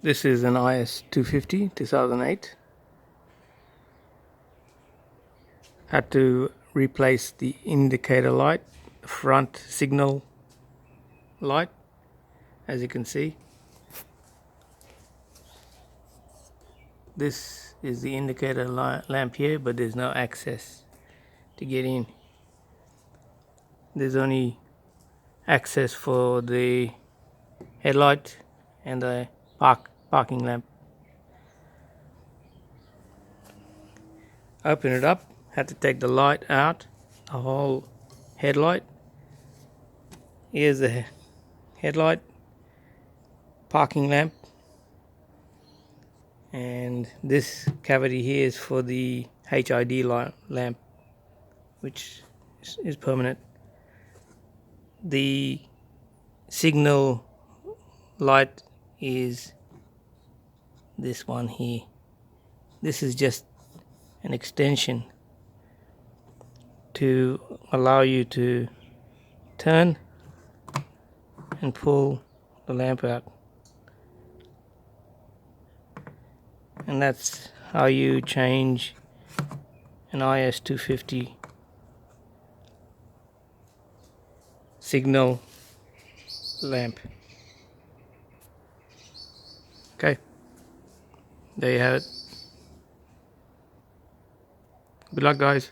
This is an IS250 2008. Had to replace the indicator light, front signal light, as you can see. This is the indicator lamp here, but there's no access to get in. There's only access for the headlight and the parking lamp. Open it up, had to take the light out, the whole headlight. Here's the headlight, parking lamp, and this cavity here is for the HID lamp, which is permanent. The signal light is this one here. This is just an extension to allow you to turn and pull the lamp out, and that's how you change an IS250 signal lamp. Okay, there you have it. Good luck, guys.